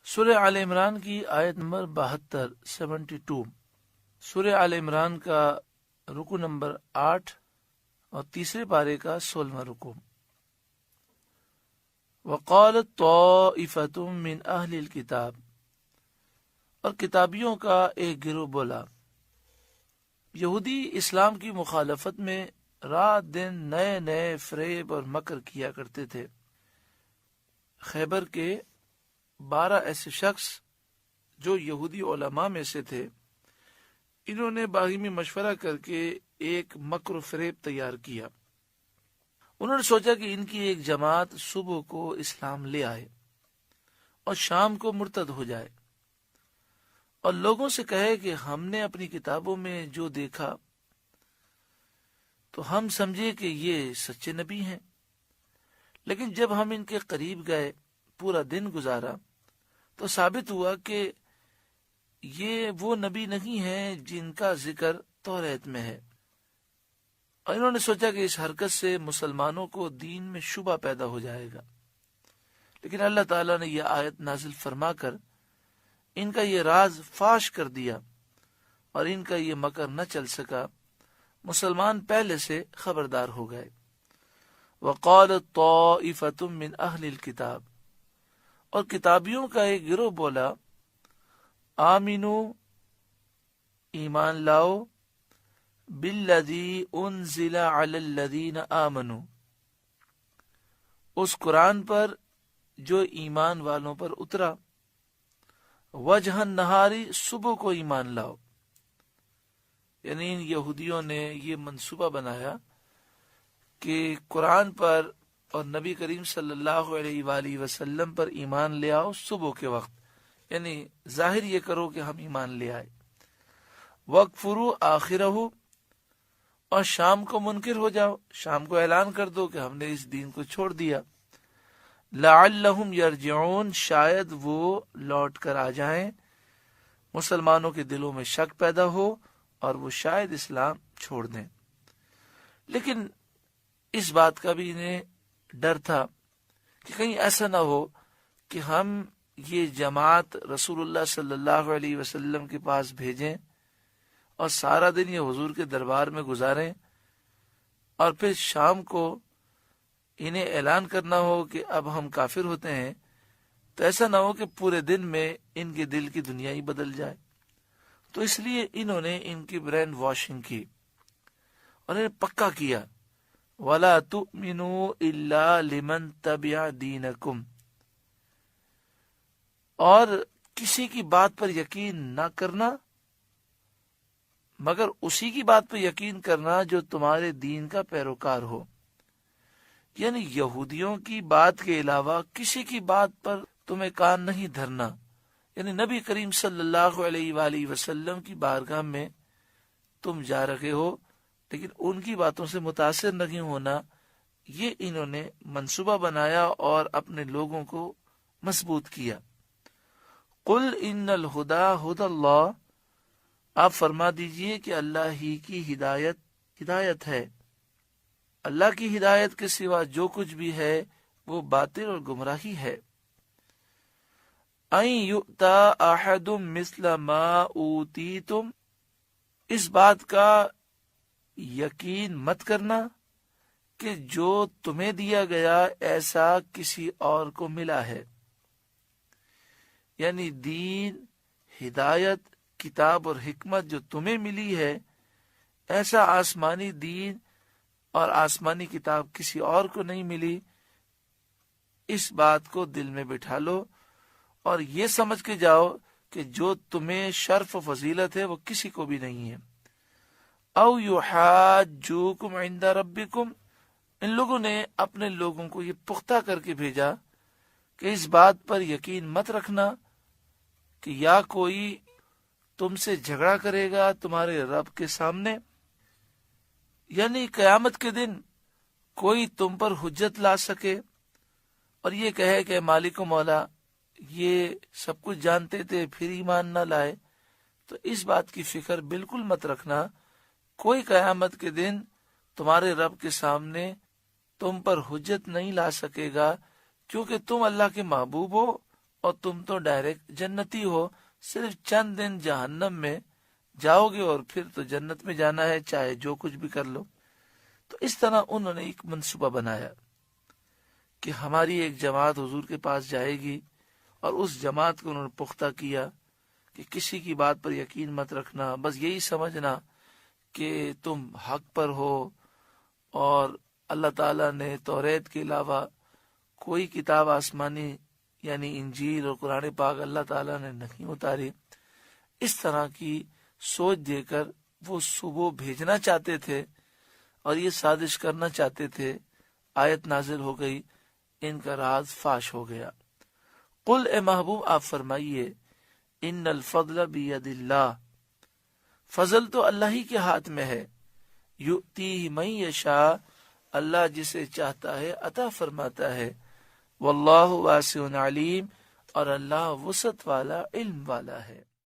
سورہ آل عمران کی آیت نمبر 72 سورہ آل عمران کا رکو نمبر 8 اور تیسرے پارے کا 16واں رکو۔ وقالت طائفۃ من اہل الکتاب، اور کتابیوں کا ایک گروہ بولا۔ یہودی اسلام کی مخالفت میں رات دن نئے نئے فریب اور مکر کیا کرتے تھے۔ خیبر کے 12 ایسے شخص جو یہودی علماء میں سے تھے، انہوں نے باہمی مشورہ کر کے ایک مکر و فریب تیار کیا۔ انہوں نے سوچا کہ ان کی ایک جماعت صبح کو اسلام لے آئے اور شام کو مرتد ہو جائے، اور لوگوں سے کہے کہ ہم نے اپنی کتابوں میں جو دیکھا تو ہم سمجھے کہ یہ سچے نبی ہیں، لیکن جب ہم ان کے قریب گئے، پورا دن گزارا، تو ثابت ہوا کہ یہ وہ نبی نہیں ہیں جن کا ذکر توریت میں ہے۔ اور انہوں نے سوچا کہ اس حرکت سے مسلمانوں کو دین میں شبہ پیدا ہو جائے گا، لیکن اللہ تعالیٰ نے یہ آیت نازل فرما کر ان کا یہ راز فاش کر دیا، اور ان کا یہ مکر نہ چل سکا۔ مسلمان پہلے سے خبردار ہو گئے۔ وقالت طائفۃ من اہل الکتاب، اور کتابیوں کا ایک گروہ بولا، آمنو، ایمان لاؤ، بالذی انزل علی الذین آمنوا، اس قرآن پر جو ایمان والوں پر اترا، وجہ النہاری، صبح کو ایمان لاؤ۔ یعنی ان یہودیوں نے یہ منصوبہ بنایا کہ قرآن پر اور نبی کریم صلی اللہ علیہ وآلہ وسلم پر ایمان لے آؤ صبح کے وقت، یعنی ظاہر یہ کرو کہ ہم ایمان لے آئے۔ وَاکْفُرُوا آخِرَہُ، اور شام کو منکر ہو جاؤ، شام کو اعلان کر دو کہ ہم نے اس دین کو چھوڑ دیا۔ لعلہم یرجعون، شاید وہ لوٹ کر آ جائیں، مسلمانوں کے دلوں میں شک پیدا ہو اور وہ شاید اسلام چھوڑ دیں۔ لیکن اس بات کا بھی انہیں ڈر تھا کہ کہیں ایسا نہ ہو کہ ہم یہ جماعت رسول اللہ صلی اللہ علیہ وسلم کے پاس بھیجیں اور سارا دن یہ حضور کے دربار میں گزاریں، اور پھر شام کو انہیں اعلان کرنا ہو کہ اب ہم کافر ہوتے ہیں، تو ایسا نہ ہو کہ پورے دن میں ان کے دل کی دنیا ہی بدل جائے۔ تو اس لیے انہوں نے ان کی برین واشنگ کی اور انہیں پکا کیا، وَلَا تُؤْمِنُوا إِلَّا لِمَنْ تَبِعَ دِينَكُمْ، اور کسی کی بات پر یقین نہ کرنا مگر اسی کی بات پر یقین کرنا جو تمہارے دین کا پیروکار ہو۔ یعنی یہودیوں کی بات کے علاوہ کسی کی بات پر تمہیں کان نہیں دھرنا، یعنی نبی کریم صلی اللہ علیہ وآلہ وسلم کی بارگاہ میں تم جا رہے ہو لیکن ان کی باتوں سے متاثر نہیں ہونا۔ یہ انہوں نے منصوبہ بنایا اور اپنے لوگوں کو مضبوط کیا۔ قل ان الہدی ھدی اللہ، آپ فرما دیجئے کہ اللہ ہی کی ہدایت ہے، اللہ کی ہدایت کے سوا جو کچھ بھی ہے وہ باطل اور گمراہی ہے۔ ان یؤتی احد مثل ما اوتیتم، اس بات کا یقین مت کرنا کہ جو تمہیں دیا گیا ایسا کسی اور کو ملا ہے، یعنی دین، ہدایت، کتاب اور حکمت جو تمہیں ملی ہے، ایسا آسمانی دین اور آسمانی کتاب کسی اور کو نہیں ملی۔ اس بات کو دل میں بٹھا لو اور یہ سمجھ کے جاؤ کہ جو تمہیں شرف و فضیلت ہے وہ کسی کو بھی نہیں ہے۔ او یحاجوکم عند ربکم، ان لوگوں نے اپنے لوگوں کو یہ پختہ کر کے بھیجا کہ اس بات پر یقین مت رکھنا کہ یا کوئی تم سے جھگڑا کرے گا تمہارے رب کے سامنے، یعنی قیامت کے دن کوئی تم پر حجت لا سکے اور یہ کہے کہ مالک و مولا یہ سب کچھ جانتے تھے پھر ایمان نہ لائے، تو اس بات کی فکر بالکل مت رکھنا۔ کوئی قیامت کے دن تمہارے رب کے سامنے تم پر حجت نہیں لا سکے گا، کیونکہ تم اللہ کے محبوب ہو اور تم تو ڈائریکٹ جنتی ہو، صرف چند دن جہنم میں جاؤ گے اور پھر تو جنت میں جانا ہے، چاہے جو کچھ بھی کر لو۔ تو اس طرح انہوں نے ایک منصوبہ بنایا کہ ہماری ایک جماعت حضور کے پاس جائے گی، اور اس جماعت کو انہوں نے پختہ کیا کہ کسی کی بات پر یقین مت رکھنا، بس یہی سمجھنا کہ تم حق پر ہو، اور اللہ تعالیٰ نے توریت کے علاوہ کوئی کتاب آسمانی یعنی انجیل اور قرآن پاک اللہ تعالیٰ نے نہیں اتاری۔ اس طرح کی سوچ دے کر وہ صبح بھیجنا چاہتے تھے اور یہ سازش کرنا چاہتے تھے۔ آیت نازل ہو گئی، ان کا راز فاش ہو گیا۔ قل اے محبوب آپ فرمائیے، ان الفضل بید اللہ، فضل تو اللہ ہی کے ہاتھ میں ہے، یؤتیہ من یشاء، اللہ جسے چاہتا ہے عطا فرماتا ہے، واللہ واسع علیم، اور اللہ وسعت والا، علم والا ہے۔